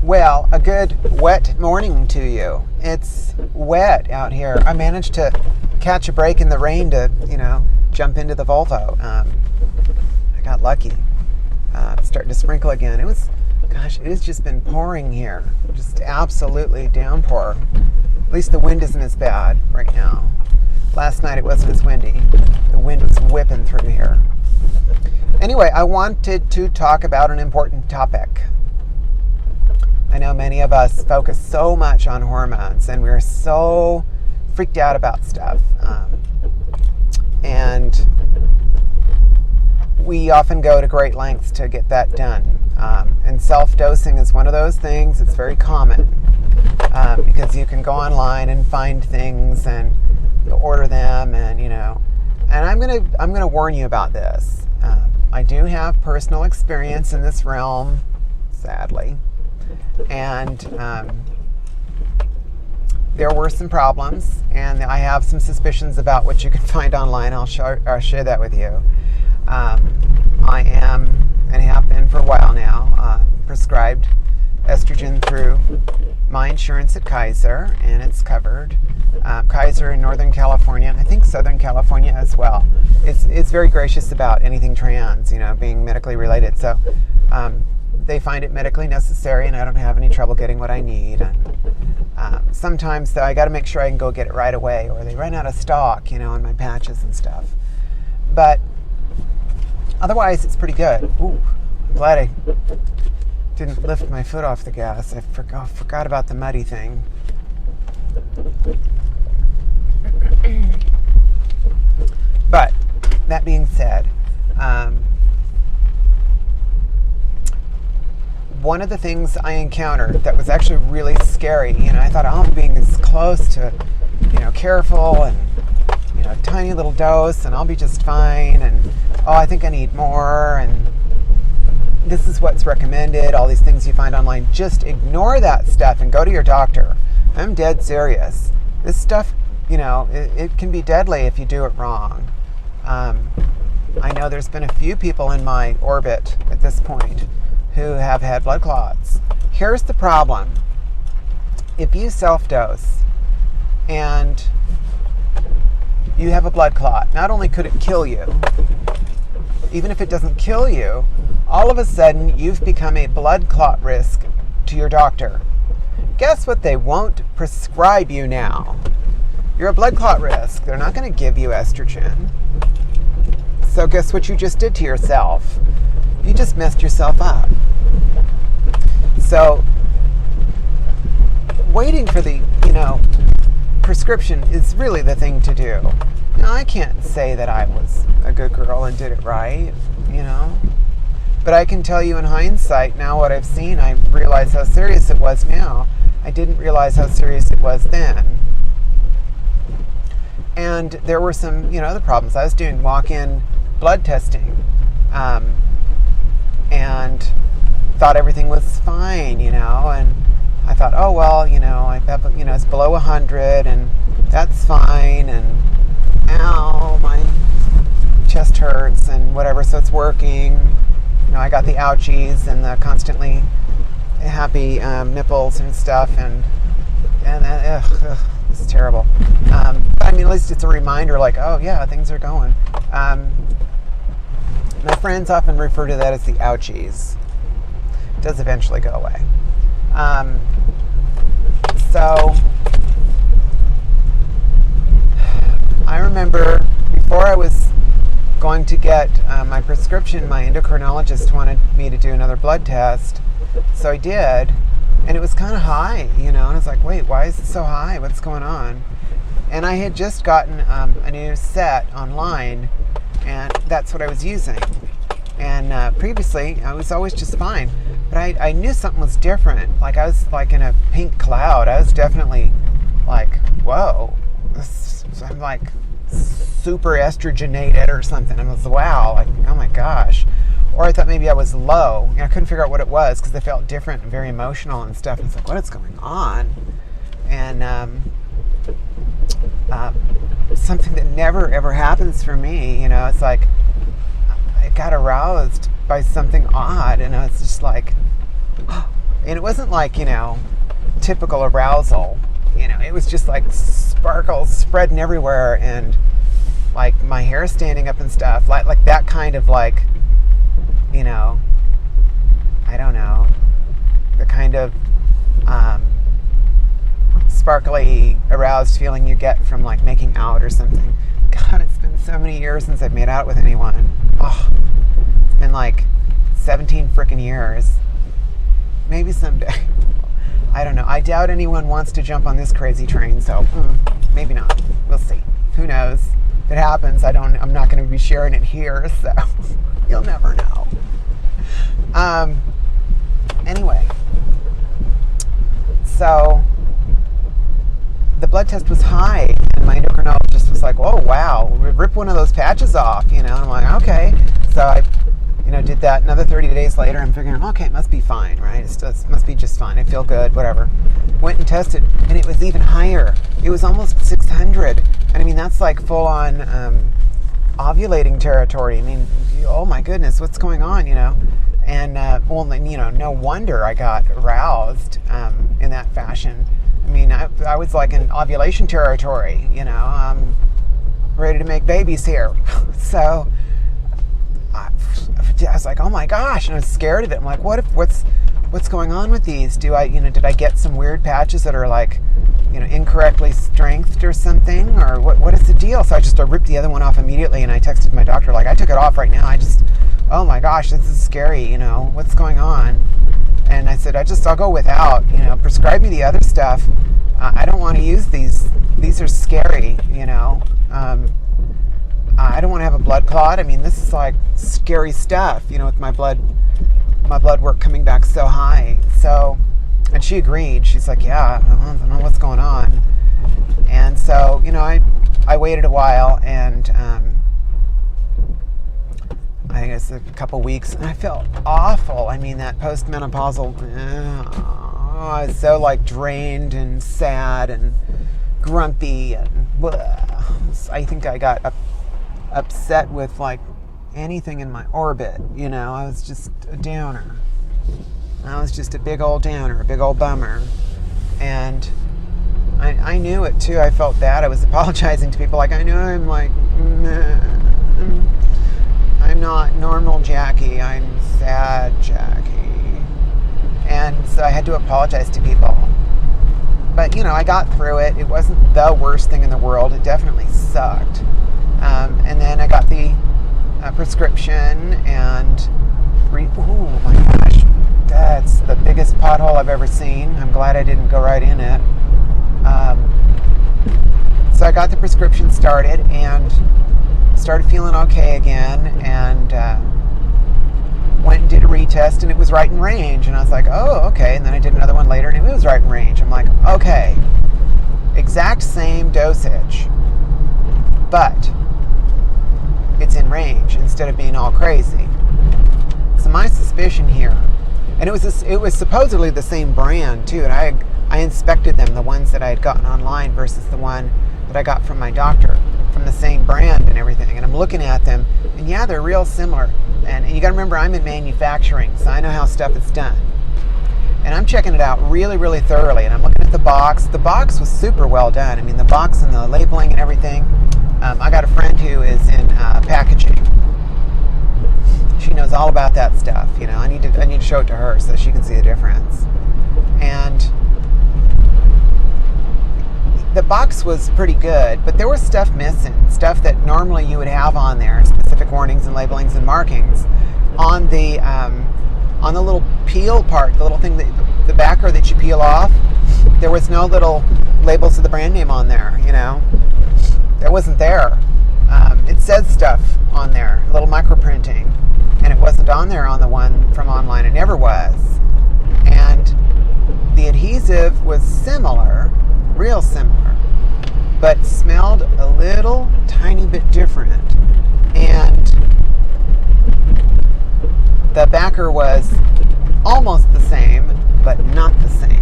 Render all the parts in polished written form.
Well, a good wet morning to you. It's wet out here. I managed to catch a break in the rain to, jump into the Volvo. I got lucky. It's starting to sprinkle again. It has just been pouring here. Just absolutely downpour. At least the wind isn't as bad right now. Last night it wasn't as windy. The wind was whipping through here. Anyway, I wanted to talk about an important topic. I know many of us focus so much on hormones and we're so freaked out about stuff. And we often go to great lengths to get that done. And self-dosing is one of those things. It's very common because you can go online and find things and order them, and I'm gonna warn you about this. I do have personal experience in this realm, sadly, and there were some problems, and I have some suspicions about what you can find online. I'll share that with you. I am, and have been for a while now, prescribed estrogen through my insurance at Kaiser, and it's covered. Kaiser in Northern California, I think Southern California as well. It's very gracious about anything trans, being medically related. So they find it medically necessary, and I don't have any trouble getting what I need. And sometimes, though, I got to make sure I can go get it right away, or they run out of stock, on my patches and stuff. But otherwise, it's pretty good. Ooh, I'm glad I didn't lift my foot off the gas. I forgot about the muddy thing. But that being said, one of the things I encountered that was actually really scary, I thought, I'm being this close to, careful and, tiny little dose and I'll be just fine, and, I think I need more, and this is what's recommended, all these things you find online. Just ignore that stuff and go to your doctor. I'm dead serious. This stuff, it can be deadly if you do it wrong. I know there's been a few people in my orbit at this point who have had blood clots. Here's the problem. If you self-dose and you have a blood clot, not only could it kill you, even if it doesn't kill you, all of a sudden you've become a blood clot risk to your doctor. Guess what they won't prescribe you now? You're a blood clot risk. They're not going to give you estrogen. So guess what you just did to yourself? You just messed yourself up. So waiting for the, prescription is really the thing to do. Now, I can't say that I was a good girl and did it right, But I can tell you in hindsight, now what I've seen, I realize how serious it was now. I didn't realize how serious it was then. And there were some, other problems. I was doing walk-in blood testing, and thought everything was fine, and I thought, oh, well, I have, it's below 100, and that's fine, and ow, my chest hurts, and whatever, so it's working. I got the ouchies and the constantly happy nipples and stuff, and it's terrible. But at least it's a reminder, like, oh yeah, things are going. My friends often refer to that as the ouchies. It does eventually go away. So I remember before I was going to get my prescription, my endocrinologist wanted me to do another blood test. So I did, and it was kind of high, and I was like, wait, why is it so high? What's going on? And I had just gotten a new set online, and that's what I was using. And previously, I was always just fine. But I knew something was different. Like, I was like in a pink cloud. I was definitely like, whoa. I'm like super estrogenated or something. I was, wow, like, oh my gosh. Or I thought maybe I was low. I couldn't figure out what it was because I felt different and very emotional and stuff. And it's like, what is going on? And something that never ever happens for me, it's like I got aroused by something odd, and it's just like And it wasn't like, typical arousal. It was just like sparkles spreading everywhere, and like my hair standing up and stuff, like that kind of like, I don't know, the kind of sparkly, aroused feeling you get from like making out or something. God, it's been so many years since I've made out with anyone. Oh, it's been like 17 freaking years. Maybe someday. I don't know. I doubt anyone wants to jump on this crazy train, so maybe not. We'll see. Who knows? If it happens, I'm not going to be sharing it here, so you'll never know. Anyway, so the blood test was high, and my endocrinologist was like, "Oh wow, rip one of those patches off," and I'm like, "Okay." So I, did that. Another 30 days later, I'm figuring, okay, it must be fine, right? It must be just fine. I feel good, whatever. Went and tested, and it was even higher. It was almost 600, and I mean that's like full on ovulating territory. I mean, oh my goodness, what's going on, And no wonder I got aroused in that fashion. I mean, I was like in ovulation territory, ready to make babies here. So I was like, oh my gosh, and I was scared of it. I'm like, what's going on with these? Did I get some weird patches that are like, incorrectly strengthed or something, or what is the deal? So I ripped the other one off immediately, and I texted my doctor like, I took it off right now. Oh my gosh, this is scary. What's going on? And I said, I'll go without. Prescribe me the other stuff. I don't want to use these. These are scary. I don't want to have a blood clot. I mean, this is like scary stuff. With my blood work coming back so high. So, and she agreed. She's like, yeah, I don't know what's going on. And so, I waited a while, and I think it's a couple weeks, and I felt awful. I mean, that postmenopausal, I was so like drained and sad and grumpy, and I think I got upset with like anything in my orbit. I was just a downer. I was just a big old downer, a big old bummer. And I knew it too. I felt bad. I was apologizing to people like, I know I'm like, I'm not normal Jackie, I'm sad Jackie. And so I had to apologize to people. But, I got through it. It wasn't the worst thing in the world. It definitely sucked. And then I got the prescription, and oh my gosh, that's the biggest pothole I've ever seen. I'm glad I didn't go right in it. So I got the prescription started and started feeling okay again, and went and did a retest, and it was right in range, and I was like, oh, okay. And then I did another one later, and it was right in range. I'm like, okay, exact same dosage, but it's in range instead of being all crazy. So my suspicion here, and it was supposedly the same brand too, and I inspected them, the ones that I had gotten online versus the one that I got from my doctor, from the same brand and everything. And I'm looking at them, and yeah, they're real similar. And you got to remember, I'm in manufacturing, so I know how stuff is done. And I'm checking it out really, really thoroughly. And I'm looking at the box. The box was super well done. I mean, the box and the labeling and everything. I got a friend who is in packaging. She knows all about that stuff. I need to show it to her so she can see the difference. And the box was pretty good, but there was stuff missing, stuff that normally you would have on there, specific warnings and labelings and markings on the little peel part, the little thing, the backer that you peel off. There was no little labels of the brand name on there. That wasn't there. It says stuff on there, a little micro printing, and it wasn't on there on the one from online. It never was. And the adhesive was similar, real similar, but smelled a little tiny bit different. And the backer was almost the same, but not the same.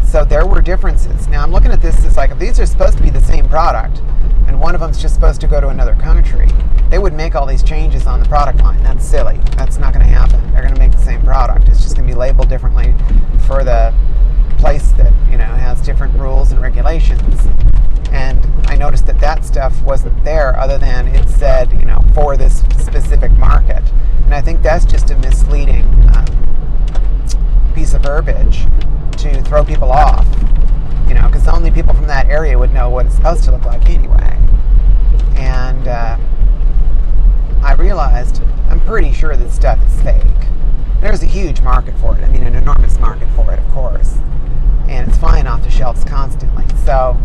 So there were differences. Now I'm looking at this as like, if these are supposed to be the same product, and and one of them's just supposed to go to another country, they would make all these changes on the product line. That's silly. That's not going to happen. They're going to make the same product. It's just going to be labeled differently for the place that, has different rules and regulations. And I noticed that stuff wasn't there, other than it said, for this specific market. And I think that's just a misleading piece of verbiage to throw people off, because only people from that area would know what it's supposed to look like anyway. And I realized, I'm pretty sure this stuff is fake. There's a huge market for it. An enormous market for it, of course. And it's flying off the shelves constantly. So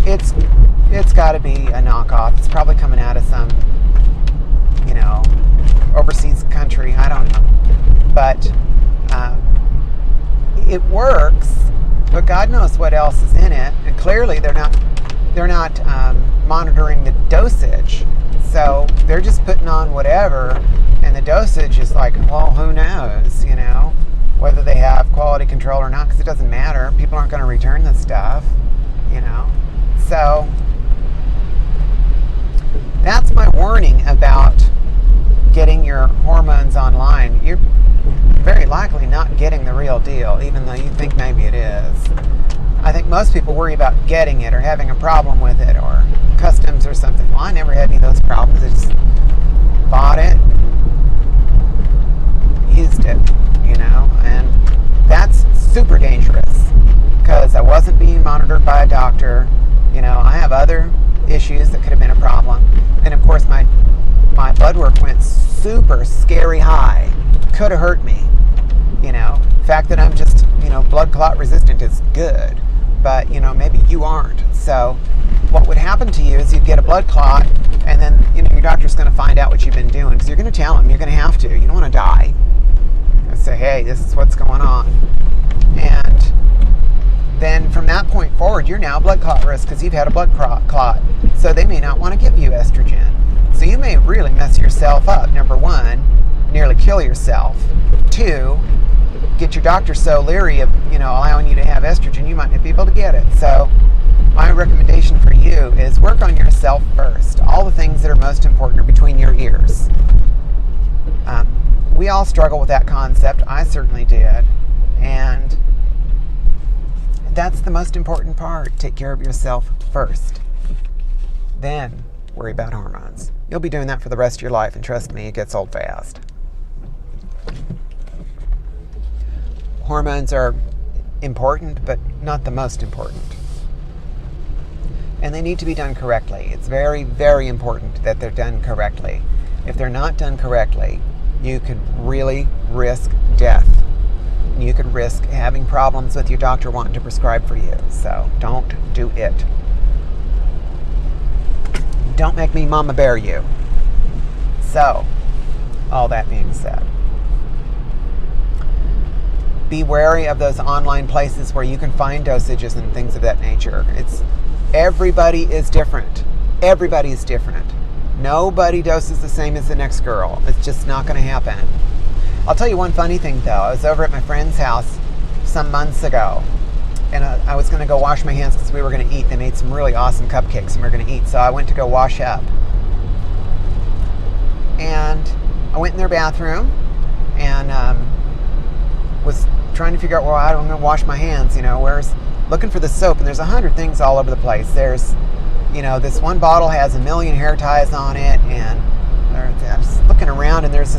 it's got to be a knockoff. It's probably coming out of some, overseas country. I don't know. But it works, but God knows what else is in it. And clearly they're not monitoring the dosage. So they're just putting on whatever, and the dosage is like, well, who knows, whether they have quality control or not, because it doesn't matter. People aren't going to return the stuff, So that's my warning about getting your hormones online. You're very likely not getting the real deal, even though you think maybe it is. I think most people worry about getting it or having a problem with it or customs or something. Well, I never had any of those problems. I just bought it, used it, and that's super dangerous because I wasn't being monitored by a doctor. I have other issues that could have been a problem. And of course, my blood work went super scary high. Could have hurt me. The fact that I'm just, blood clot resistant is good. But, maybe you aren't. So what would happen to you is you'd get a blood clot, and then, your doctor's going to find out what you've been doing, because you're going to tell him. You're going to have to. You don't want to die. And say, hey, this is what's going on. And then from that point forward, you're now blood clot risk because you've had a blood clot. So they may not want to give you estrogen. So you may really mess yourself up. Number one, nearly kill yourself. Two, get your doctor so leery of, allowing you to have estrogen, you might not be able to get it. So my recommendation for you is work on yourself first. All the things that are most important are between your ears. We all struggle with that concept. I certainly did. And that's the most important part. Take care of yourself first. Then worry about hormones. You'll be doing that for the rest of your life, and trust me, it gets old fast. Hormones are important, but not the most important. And they need to be done correctly. It's very, very important that they're done correctly. If they're not done correctly, you could really risk death. You could risk having problems with your doctor wanting to prescribe for you. So don't do it. Don't make me mama bear you. So, all that being said, be wary of those online places where you can find dosages and things of that nature. Everybody is different. Everybody is different. Nobody doses the same as the next girl. It's just not going to happen. I'll tell you one funny thing, though. I was over at my friend's house some months ago, and I was going to go wash my hands because we were going to eat. They made some really awesome cupcakes, and we were going to eat. So I went to go wash up. And I went in their bathroom and was trying to figure out, I'm going to wash my hands, looking for the soap. And there's 100 things all over the place. There's, this one bottle has 1 million hair ties on it, and I was looking around, and there's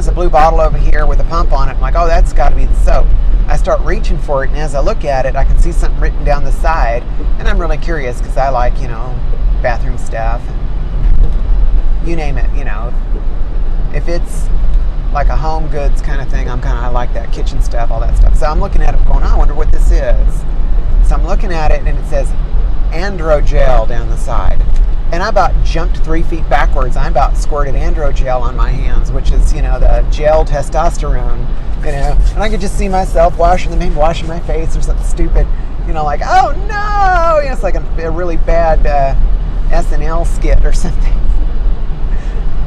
a blue bottle over here with a pump on it. I'm like, oh, that's got to be the soap. I start reaching for it, and as I look at it, I can see something written down the side, and I'm really curious because I like, bathroom stuff, and you name it, If it's like a home goods kind of thing, I like that, kitchen stuff, all that stuff. So I'm looking at it going, I wonder what this is. So I'm looking at it, and it says androgel down the side. And I about jumped 3 feet backwards. I about squirted androgel on my hands, which is, the gel testosterone, And I could just see myself washing my face or something stupid, like, oh no! It's like a really bad SNL skit or something.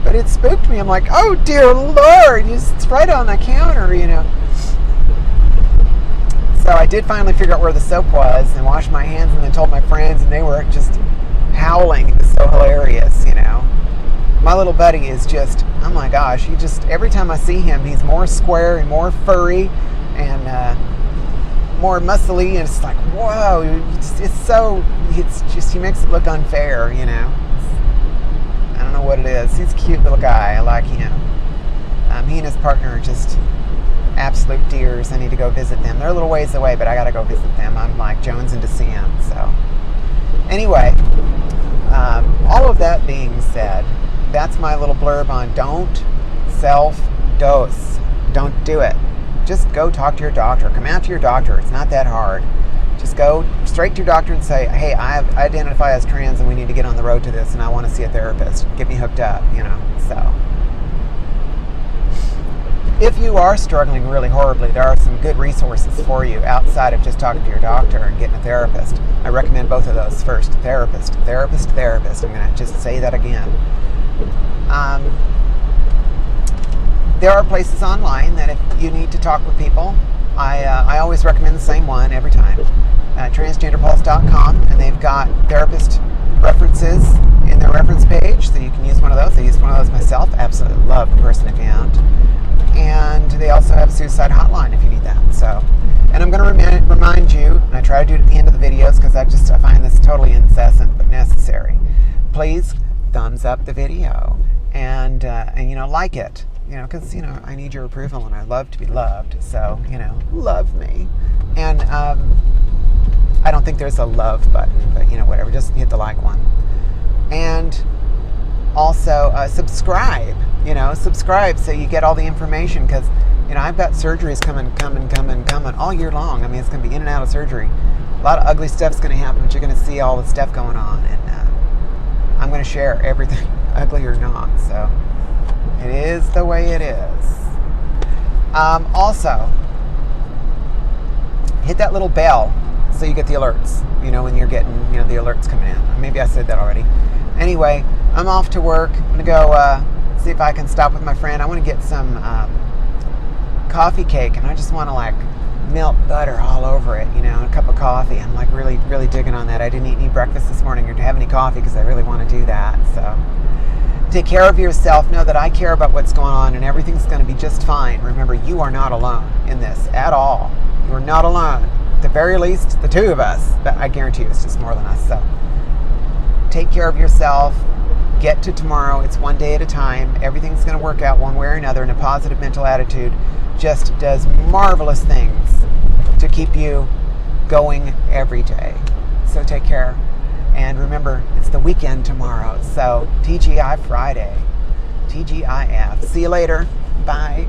But it spooked me. I'm like, oh dear Lord, it's right on the counter, So I did finally figure out where the soap was and washed my hands and then told my friends, and they were just howling is so hilarious, you know. My little buddy is just, oh my gosh, he just, every time I see him, he's more square and more furry and more muscly, and it's like, whoa, it's just, he makes it look unfair, you know. I don't know what it is. He's a cute little guy. I like him. He and his partner are just absolute dears. I need to go visit them. They're a little ways away, but I got to go visit them. I'm like jonesing to see them. So anyway, all of that being said, that's my little blurb on don't self-dose. Don't do it. Just go talk to your doctor. Come out to your doctor. It's not that hard. Just go straight to your doctor and say, hey, I identify as trans and we need to get on the road to this and I want to see a therapist. Get me hooked up, you know. So if you are struggling really horribly, there are some good resources for you outside of just talking to your doctor and getting a therapist. I recommend both of those. First, therapist. I'm going to just say that again. There are places online that if you need to talk with people, I always recommend the same one every time. Transgenderpulse.com, and they've got therapist references in their reference page, so you can use one of those. I used one of those myself. Absolutely love the person I found. And they also have a suicide hotline if you need that. So, and I'm going to remind you, and I try to do it at the end of the videos because I find this totally incessant but necessary. Please thumbs up the video and you know, like it. You know, because, you know, I need your approval and I love to be loved. So, you know, love me. And I don't think there's a love button, but, you know, whatever. Just hit the like one. And also subscribe. You know, subscribe so you get all the information. Because, you know, I've got surgeries coming all year long. I mean, it's going to be in and out of surgery. A lot of ugly stuff's going to happen, but you're going to see all the stuff going on. And I'm going to share everything, ugly or not. So it is the way it is. Also, hit that little bell so you get the alerts, you know, when you're getting, you know, the alerts coming in. Maybe I said that already. Anyway, I'm off to work. I'm going to go see if I can stop with my friend. I want to get some coffee cake, and I just want to, like, melt butter all over it, you know, a cup of coffee. I'm, like, really, really digging on that. I didn't eat any breakfast this morning or have any coffee because I really want to do that, so take care of yourself. Know that I care about what's going on and everything's going to be just fine. Remember, you are not alone in this at all. You are not alone. At the very least, the two of us. But I guarantee you it's just more than us. So take care of yourself. Get to tomorrow. It's one day at a time. Everything's going to work out one way or another, and a positive mental attitude just does marvelous things to keep you going every day. So take care. And remember, it's the weekend tomorrow, so TGI Friday. TGIF. See you later. Bye.